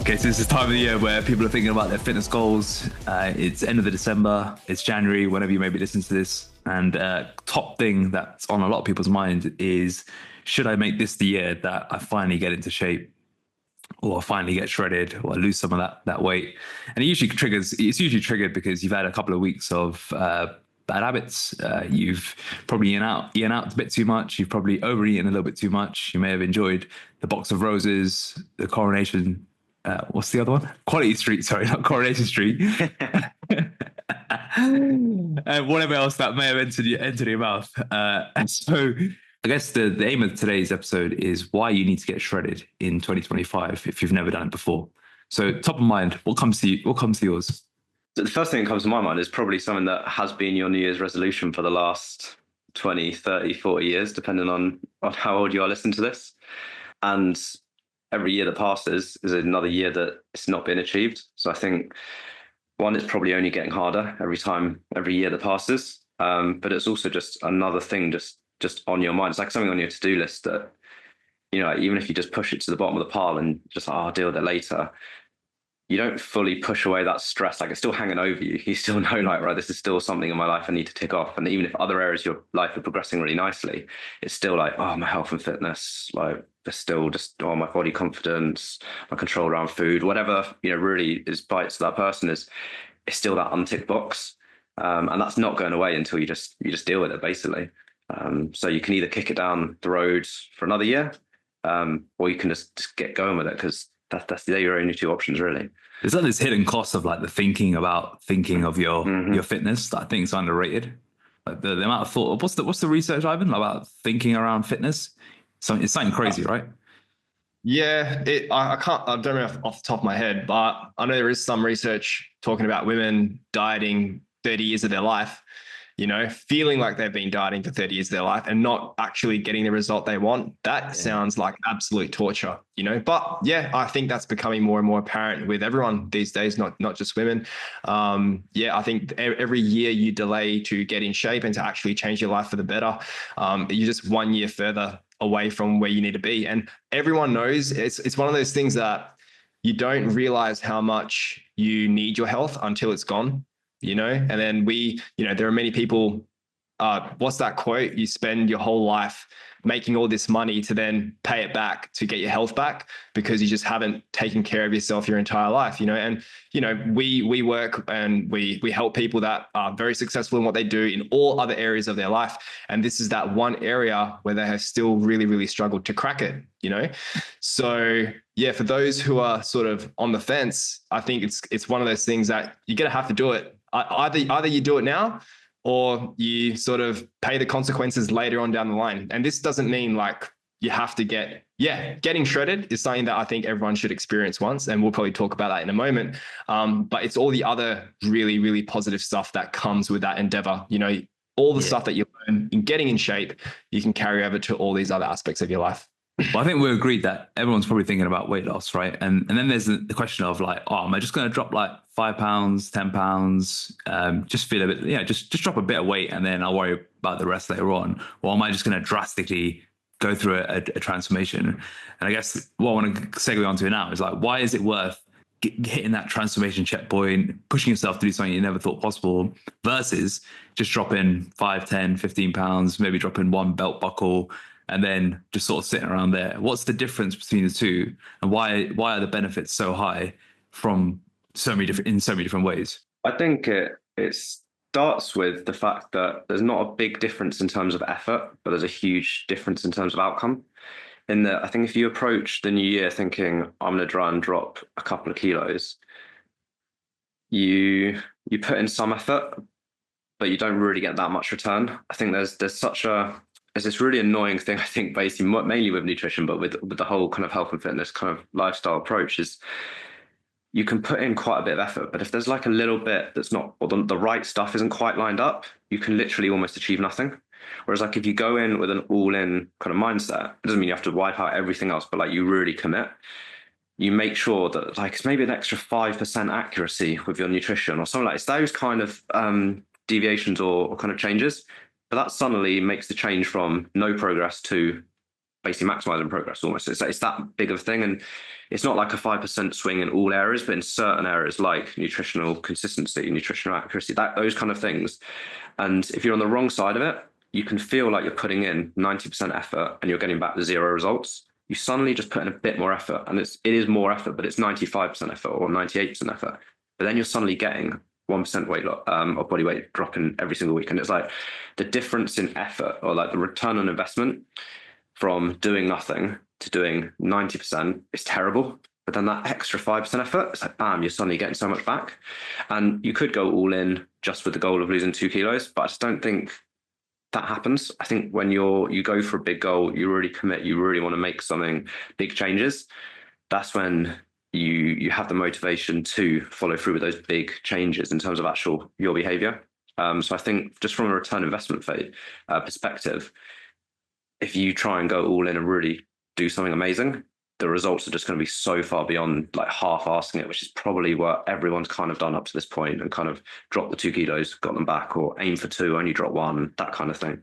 Okay, so this is the time of the year where people are thinking about their fitness goals. It's end of the December, it's January, whenever you maybe listen to this. And top thing that's on a lot of people's mind is, should I make this the year that I finally get into shape, or finally get shredded, or I lose some of that weight? And it's usually triggered because you've had a couple of weeks of bad habits. You've probably eaten out a bit too much. You've probably overeaten a little bit too much. You may have enjoyed the box of roses, the Coronation. What's the other one? Quality Street, sorry, not Coronation Street. And whatever else that may have entered your mouth. And so I guess the aim of today's episode is why you need to get shredded in 2025 if you've never done it before. So top of mind, what comes to you? What comes to yours? The first thing that comes to my mind is probably something that has been your New Year's resolution for the last 20, 30, 40 years, depending on how old you are listening to this. And every year that passes is another year that it's not been achieved. So I think, one, it's probably only getting harder every year that passes. But it's also just another thing just on your mind. It's like something on your to-do list that, you know, even if you just push it to the bottom of the pile and just, I'll deal with it later, you don't fully push away that stress. Like, it's still hanging over you. You still know, like, right, this is still something in my life I need to tick off. And even if other areas of your life are progressing really nicely, it's still like, oh, my health and fitness, like, there's still just, oh, my body confidence, my control around food, whatever, you know, really is bites to that person is still that unticked box. And that's not going away until you just deal with it, basically. So you can either kick it down the road for another year, or you can just get going with it, because they're your only two options, really. There's like this hidden cost of like the thinking of your fitness that I think is underrated. Like the amount of thought. What's the research, Ivan, about thinking around fitness? So it's something crazy, right? Yeah, I don't know off the top of my head, but I know there is some research talking about women dieting 30 years of their life, you know, feeling like they've been dieting for 30 years of their life and not actually getting the result they want. That sounds like absolute torture, you know. But yeah, I think that's becoming more and more apparent with everyone these days, not just women. I think every year you delay to get in shape and to actually change your life for the better, you're just 1 year further away from where you need to be. And everyone knows it's one of those things that you don't realize how much you need your health until it's gone. You know, and then there are many people, what's that quote? You spend your whole life making all this money to then pay it back to get your health back because you just haven't taken care of yourself your entire life, you know. And, you know, we work and we help people that are very successful in what they do in all other areas of their life. And this is that one area where they have still really, really struggled to crack it, you know. So yeah, for those who are sort of on the fence, I think it's one of those things that you're going to have to do it. Either you do it now or you sort of pay the consequences later on down the line. And this doesn't mean like you have to getting shredded is something that I think everyone should experience once. And we'll probably talk about that in a moment. But it's all the other really, really positive stuff that comes with that endeavor. You know, all the stuff that you learn in getting in shape, you can carry over to all these other aspects of your life. Well, I think we agreed that everyone's probably thinking about weight loss, right? And then there's the question of like, oh, am I just going to drop like 5 pounds, 10 pounds, just feel a bit, just drop a bit of weight and then I'll worry about the rest later on? Or am I just going to drastically go through a transformation? And I guess what I want to segue onto now is like, why is it worth hitting that transformation checkpoint, pushing yourself to do something you never thought possible versus just dropping 5, 10, 15 pounds, maybe dropping one belt buckle, and then just sort of sitting around there? What's the difference between the two, and why are the benefits so high from so many different ways? I think it starts with the fact that there's not a big difference in terms of effort, but there's a huge difference in terms of outcome. In that, I think if you approach the new year thinking, I'm going to try and drop a couple of kilos, you put in some effort, but you don't really get that much return. I think there's this really annoying thing, I think, basically mainly with nutrition, but with the whole kind of health and fitness kind of lifestyle approach, is you can put in quite a bit of effort, but if there's like a little bit that's not, or the right stuff isn't quite lined up, you can literally almost achieve nothing. Whereas like if you go in with an all-in kind of mindset, it doesn't mean you have to wipe out everything else, but like you really commit, you make sure that like it's maybe an extra 5% accuracy with your nutrition or something like it's those kind of deviations or kind of changes. But that suddenly makes the change from no progress to basically maximizing progress almost. It's that big of a thing. And it's not like a 5% swing in all areas, but in certain areas like nutritional consistency, nutritional accuracy, those kind of things. And if you're on the wrong side of it, you can feel like you're putting in 90% effort and you're getting back 0 results. You suddenly just put in a bit more effort, and it is more effort, but it's 95% effort or 98% effort. But then you're suddenly getting 1% weight loss or body weight dropping every single week. And it's like the difference in effort, or like the return on investment from doing nothing to doing 90% is terrible. But then that extra 5% effort, it's like, bam, you're suddenly getting so much back. And you could go all in just with the goal of losing 2 kilos, but I just don't think that happens. I think when you go for a big goal, you really commit, you really want to make something, big changes. That's when you have the motivation to follow through with those big changes in terms of actual your behavior. So I think just from a return investment perspective, if you try and go all in and really do something amazing, the results are just going to be so far beyond like half-assing it, which is probably what everyone's kind of done up to this point, and kind of dropped the 2 kilos, got them back, or aim for 2, only drop 1, that kind of thing.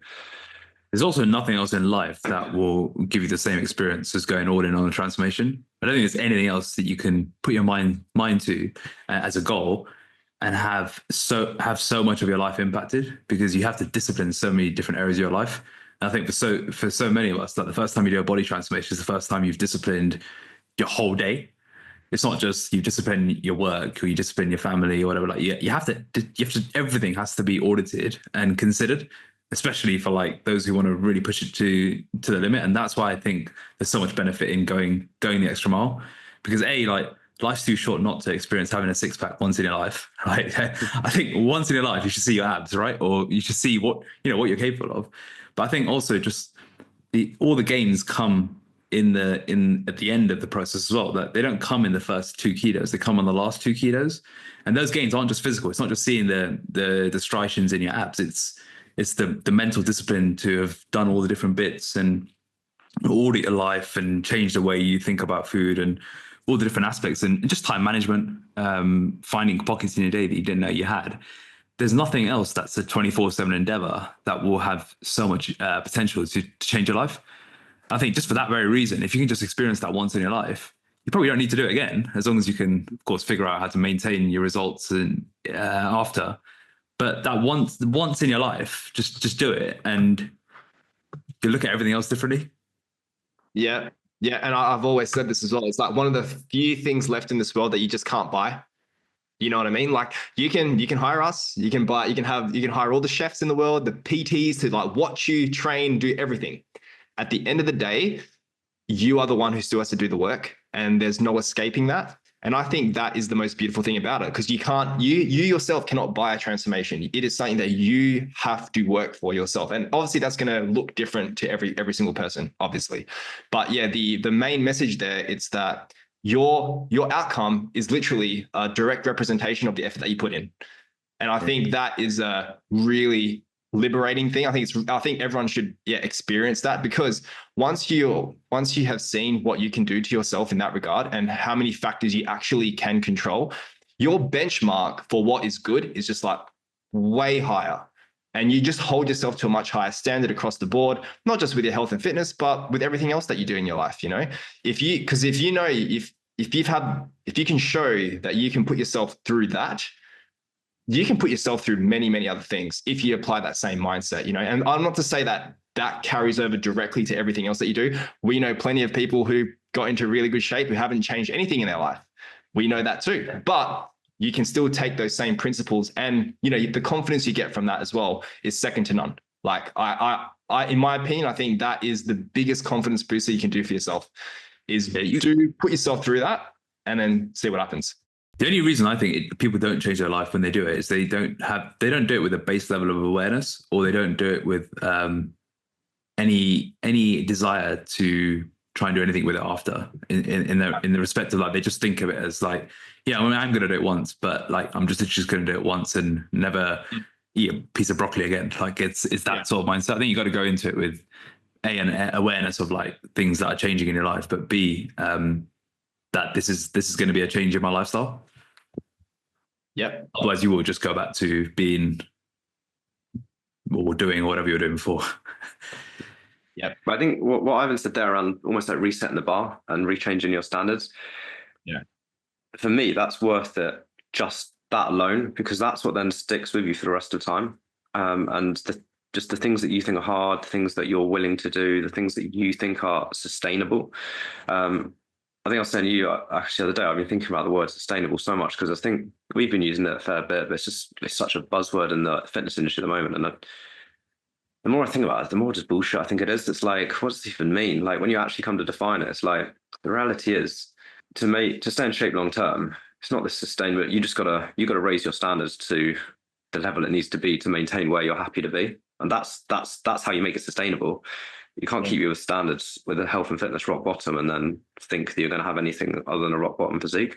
There's also nothing else in life that will give you the same experience as going all in on a transformation. I don't think there's anything else that you can put your mind to as a goal and have so much of your life impacted, because you have to discipline so many different areas of your life. And I think for so many of us, like the first time you do a body transformation is the first time you've disciplined your whole day. It's not just you discipline your work or you discipline your family or whatever. Like you have to everything has to be audited and considered, especially for like those who want to really push it to the limit. And that's why I think there's so much benefit in going the extra mile, because like life's too short not to experience having a 6-pack once in your life. Like I think once in your life you should see your abs, right? Or you should see what you're capable of. But I think also just all the gains come at the end of the process as well. That they don't come in the first 2 kilos; they come on the last 2 kilos. And those gains aren't just physical. It's not just seeing the striations in your abs. It's the mental discipline to have done all the different bits and audit your life and change the way you think about food and all the different aspects, and just time management, finding pockets in your day that you didn't know you had. There's nothing else that's a 24/7 endeavor that will have so much potential to change your life. I think just for that very reason, if you can just experience that once in your life, you probably don't need to do it again, as long as you can, of course, figure out how to maintain your results and after. But that once in your life, just do it, and you look at everything else differently. Yeah. And I've always said this as well. It's like one of the few things left in this world that you just can't buy. You know what I mean? Like you can hire us, you can hire all the chefs in the world, the PTs to like watch you train, do everything. At the end of the day, you are the one who still has to do the work, and there's no escaping that. And I think that is the most beautiful thing about it, because you yourself cannot buy a transformation. It is something that you have to work for yourself. And obviously that's going to look different to every single person, obviously. But yeah, the main message there, it's that your outcome is literally a direct representation of the effort that you put in. And I think that is a really liberating thing. I think everyone should experience that, because once you have seen what you can do to yourself in that regard and how many factors you actually can control, your benchmark for what is good is just like way higher. And you just hold yourself to a much higher standard across the board, not just with your health and fitness, but with everything else that you do in your life. If you can show that you can put yourself through that, you can put yourself through many, many other things if you apply that same mindset, and I'm not to say that carries over directly to everything else that you do. We know plenty of people who got into really good shape who haven't changed anything in their life. We know that too, but you can still take those same principles, and the confidence you get from that as well is second to none. Like I in my opinion, I think that is the biggest confidence booster you can do for yourself, is do put yourself through that and then see what happens. The only reason I think people don't change their life when they do it is they don't do it with a base level of awareness, or they don't do it with any desire to try and do anything with it after. In the respect of like, they just think of it as like, I'm going to do it once, but like I'm just going to do it once and never eat a piece of broccoli again. Like it's that sort of mindset. I think you got to go into it with an awareness of like things that are changing in your life, but B, that this is going to be a change in my lifestyle. Yep. Otherwise you will just go back to being or doing whatever you were doing before. Yeah. But I think what Ivan said there around almost like resetting the bar and rechanging your standards. Yeah. For me, that's worth it, just that alone, because that's what then sticks with you for the rest of the time. And just the things that you think are hard, the things that you're willing to do, the things that you think are sustainable. I think I was saying to you actually the other day, I've been thinking about the word sustainable so much because I think we've been using it a fair bit, but it's such a buzzword in the fitness industry at the moment. And the more I think about it, the more just bullshit I think it is. It's like, what does it even mean? Like when you actually come to define it, it's like the reality is to stay in shape long term, it's not this sustainable. You gotta raise your standards to the level it needs to be to maintain where you're happy to be. And that's how you make it sustainable. You can't keep your standards with a health and fitness rock bottom and then think that you're going to have anything other than a rock bottom physique.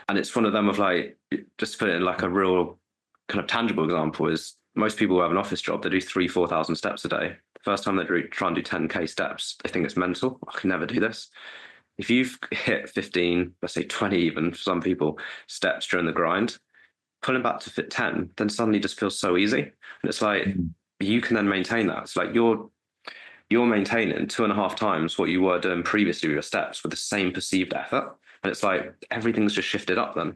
And it's one of them of like, just to put it in like a real kind of tangible example is most people who have an office job, they do 4,000 steps a day. The first time they try and do 10K steps, they think it's mental. I can never do this. If you've hit 15, let's say 20 even for some people, steps during the grind, pulling back to fit 10, then suddenly just feels so easy. And it's like, you can then maintain that. It's like you're maintaining 2.5 times what you were doing previously with your steps with the same perceived effort. And it's like everything's just shifted up then.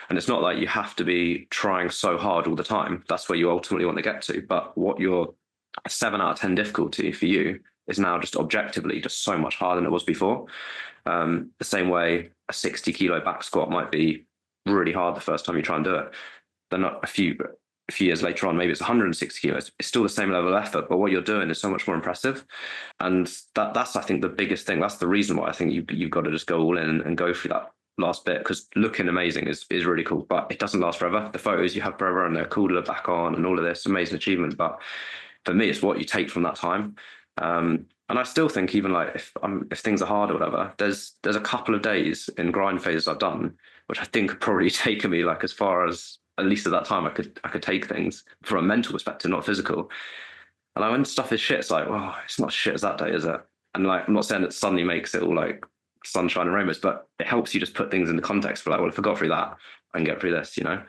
And it's not like you have to be trying so hard all the time. That's where you ultimately want to get to. But what your 7 out of 10 difficulty for you is now just objectively just so much harder than it was before. The same way a 60 kilo back squat might be really hard the first time you try and do it. Then a few years later on, maybe it's 160 kilos. It's still the same level of effort, but what you're doing is so much more impressive. And that's I think the biggest thing. That's the reason why I think you've got to just go all in and go through that last bit, because looking amazing is really cool, but it doesn't last forever. The photos you have forever and they're cool to look back on and all of this amazing achievement. But for me, it's what you take from that time. And I still think even like if things are hard or whatever, there's a couple of days in grind phases I've done, which I think have probably taken me like as far as at least at that time I could take things from a mental perspective, not physical. And like when stuff is shit, it's like, well, it's not shit as that day, is it? And like I'm not saying it suddenly makes it all like sunshine and rainbows, but it helps you just put things into context for like, well, if I got through that, I can get through this, you know?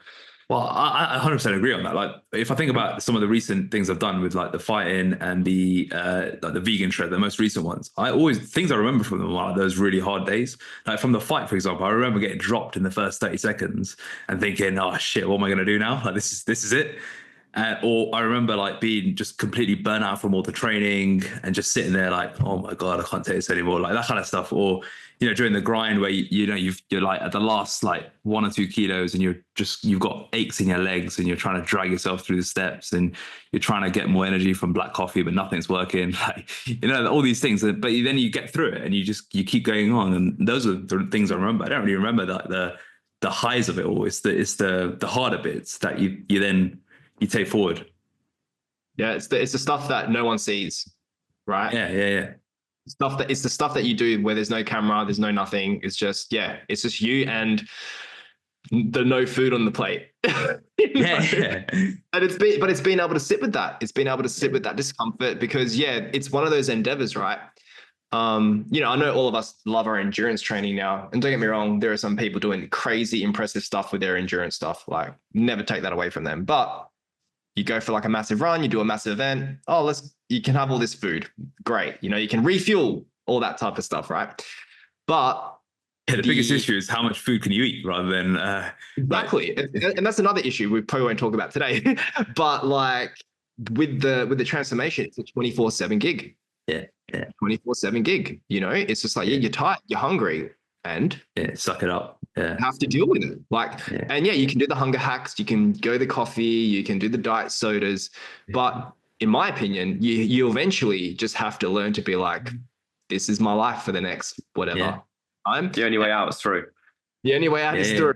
Well, I 100% agree on that. Like, if I think about some of the recent things I've done with like the fighting and the like the vegan shred, the most recent ones, things I remember from them are those really hard days. Like from the fight, for example, I remember getting dropped in the first 30 seconds and thinking, oh shit, what am I going to do now? Like this is it. Or I remember like being just completely burnt out from all the training and just sitting there like, oh my God, I can't take this anymore. Like that kind of stuff. Or, you know, during the grind where, you're like at the last like 1 or 2 kilos and you've got aches in your legs and you're trying to drag yourself through the steps and you're trying to get more energy from black coffee, but nothing's working. Like, you know, all these things, but then you get through it and you keep going on. And those are the things I remember. I don't really remember like the highs of it all. It's the harder bits that you take forward. Yeah, it's the stuff that no one sees, right? Yeah. It's the stuff that you do where there's no camera, there's no nothing. It's just you and the no food on the plate. Yeah. And it's being able to sit with that. It's being able to sit with that discomfort because it's one of those endeavors, right? I know all of us love our endurance training now, and don't get me wrong, there are some people doing crazy impressive stuff with their endurance stuff. Like, never take that away from them, but you go for like a massive run, you do a massive event. Oh, you can have all this food. Great. You can refuel all that type of stuff, right? But the biggest issue is how much food can you eat rather than exactly. And that's another issue we probably won't talk about today. But like with the transformation, it's a 24/7 gig. Yeah. 24/7 gig. It's just like you're tired, you're hungry, and suck it up. Yeah. Have to deal with it. And you can do the hunger hacks, you can go the coffee, you can do the diet sodas, but in my opinion, you eventually just have to learn to be like, this is my life for the next whatever time. The only way out is through. The only way out is through.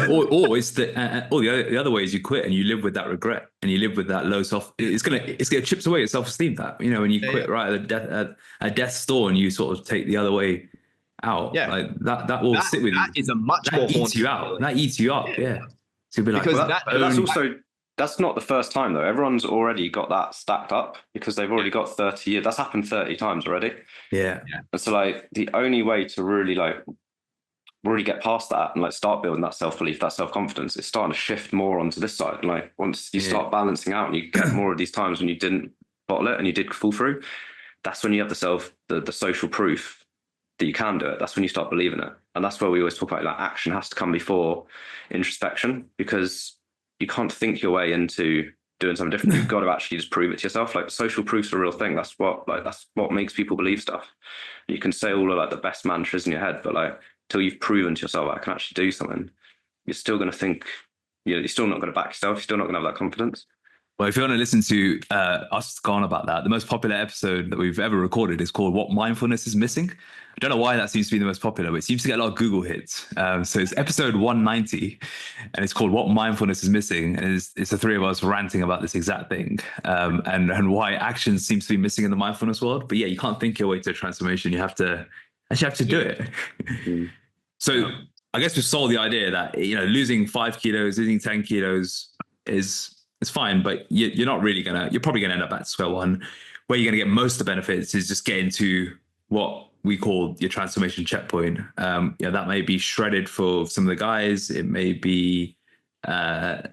or it's the other way is you quit and you live with that regret and you live with that low it's gonna chips away your self-esteem. That when you quit right at death's door and you sort of take the other way out, like that will sit with you. That is a much more eats you out. That eats you up. Yeah. So be like, because that's not the first time though. Everyone's already got that stacked up because they've already got 30 years. That's happened 30 times already. Yeah. And so like the only way to really get past that and start building that self-belief, that self-confidence, is starting to shift more onto this side. And once you start balancing out and you get more of these times when you didn't bottle it and you did fall through, that's when you have the social proof that you can do it. That's when you start believing it. And that's where we always talk about, like, action has to come before introspection, because you can't think your way into doing something different. You've got to actually just prove it to yourself. Like, social proof's a real thing. That's what makes people believe stuff. You can say all of, like, the best mantras in your head, but, like, till you've proven to yourself, I can actually do something, you're still going to think, you're still not going to back yourself. You're still not going to have that confidence. Well, if you want to listen to us go on about that, the most popular episode that we've ever recorded is called What Mindfulness is Missing. I don't know why that seems to be the most popular, but it seems to get a lot of Google hits. So it's episode 190, and it's called What Mindfulness is Missing. And it's the three of us ranting about this exact thing, and why action seems to be missing in the mindfulness world. But yeah, you can't think your way to a transformation. You have to do it. So I guess we've sold the idea that, losing 5 kilos, losing 10 kilos is fine, but you're probably going to end up at square one. Where you're going to get most of the benefits is just getting to what we call your transformation checkpoint. That may be shredded for some of the guys. It may be a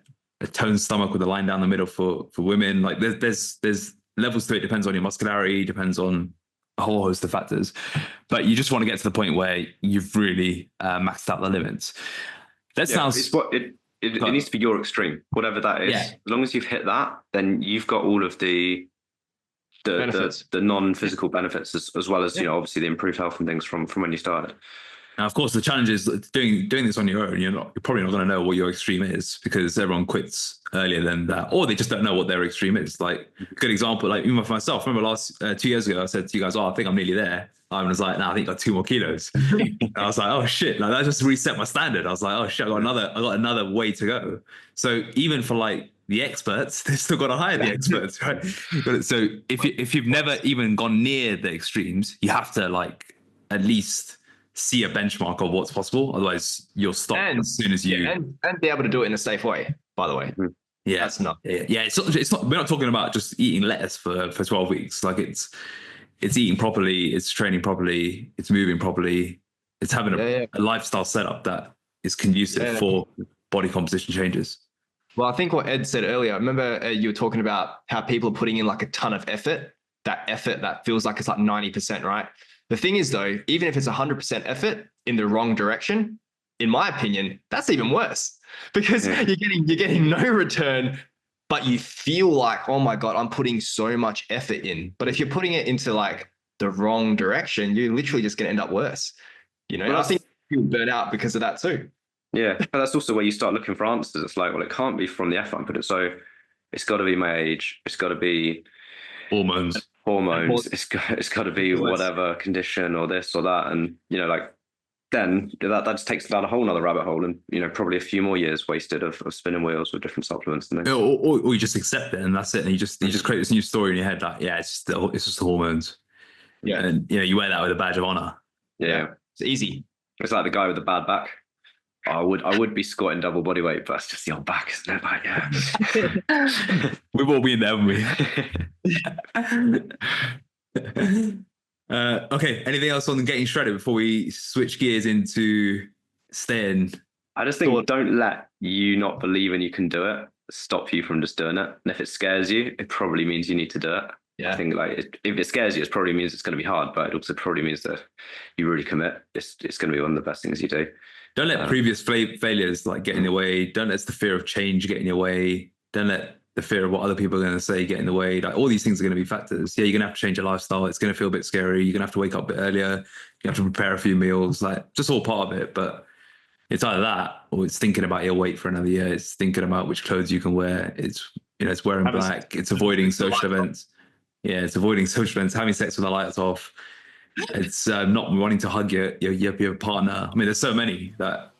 toned stomach with a line down the middle for women. Like, there's levels to it. Depends on your muscularity, depends on a whole host of factors. But you just want to get to the point where you've really maxed out the limits. It needs to be your extreme, whatever that is. Yeah. As long as you've hit that, then you've got all of the non-physical benefits, as well as, obviously the improved health and things from when you started. Now, of course, the challenge is doing this on your own. You're probably not going to know what your extreme is, because everyone quits earlier than that, or they just don't know what their extreme is. Like, a good example, like even for myself, remember last 2 years ago, I said to you guys, I think I'm nearly there. I was like, I think I got 2 more kilos. And I was like, oh shit, like that just reset my standard. I was like, oh shit, I got another way to go. So even for like the experts, they've still got to hire the experts, right? So if you've never even gone near the extremes, you have to, like, at least see a benchmark of what's possible. Otherwise you'll stop as soon as you and be able to do it in a safe way, by the way. Yeah, that's not. Yeah, it's not. We're not talking about just eating lettuce for 12 weeks. Like, it's eating properly, it's training properly, it's moving properly, it's having a lifestyle setup that is conducive for body composition changes. Well, I think what Ed said earlier, remember you were talking about how people are putting in like a ton of effort, that feels like it's like 90%, right? The thing is, though, even if it's 100% effort in the wrong direction, in my opinion, that's even worse, because you're getting no return, but you feel like, oh my God, I'm putting so much effort in. But if you're putting it into like the wrong direction, you're literally just going to end up worse. Well, I think people burn out because of that too. Yeah, but that's also where you start looking for answers. It's like, well, it can't be from the effort I put it. So it's got to be my age. It's got to be hormones. It's got to be whatever condition or this or that. And, then that just takes down a whole nother rabbit hole, and, probably a few more years wasted of spinning wheels with different supplements and things. Or you just accept it and that's it. And you just create this new story in your head. Like, it's just the hormones. Yeah. And, you wear that with a badge of honor. Yeah. It's easy. It's like the guy with the bad back. I would be squatting double body weight, but it's just the old back, isn't it? Like, yeah. We've all been there, haven't we? Okay. Anything else on getting shredded before we switch gears into staying? I just think don't let you not believing you can do it stop you from just doing it. And if it scares you, it probably means you need to do it. Yeah. I think, like, if it scares you, it probably means it's going to be hard, but it also probably means that you really commit. It's going to be one of the best things you do. Don't let previous failures get in the way. Don't let the fear of change get in your way. Don't let the fear of what other people are going to say get in the way. Like, all these things are going to be factors. Yeah, you're going to have to change your lifestyle. It's going to feel a bit scary. You're going to have to wake up a bit earlier. You have to prepare a few meals, like, just all part of it. But it's either that, or it's thinking about your weight for another year. It's thinking about which clothes you can wear. It's wearing black. It's avoiding social events. Yeah, it's avoiding social events, having sex with the lights off. It's not wanting to hug your partner. I mean, there's so many that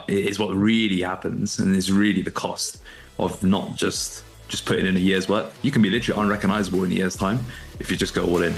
is what really happens, and is really the cost of not just putting in a year's work. You can be literally unrecognizable in a year's time if you just go all in.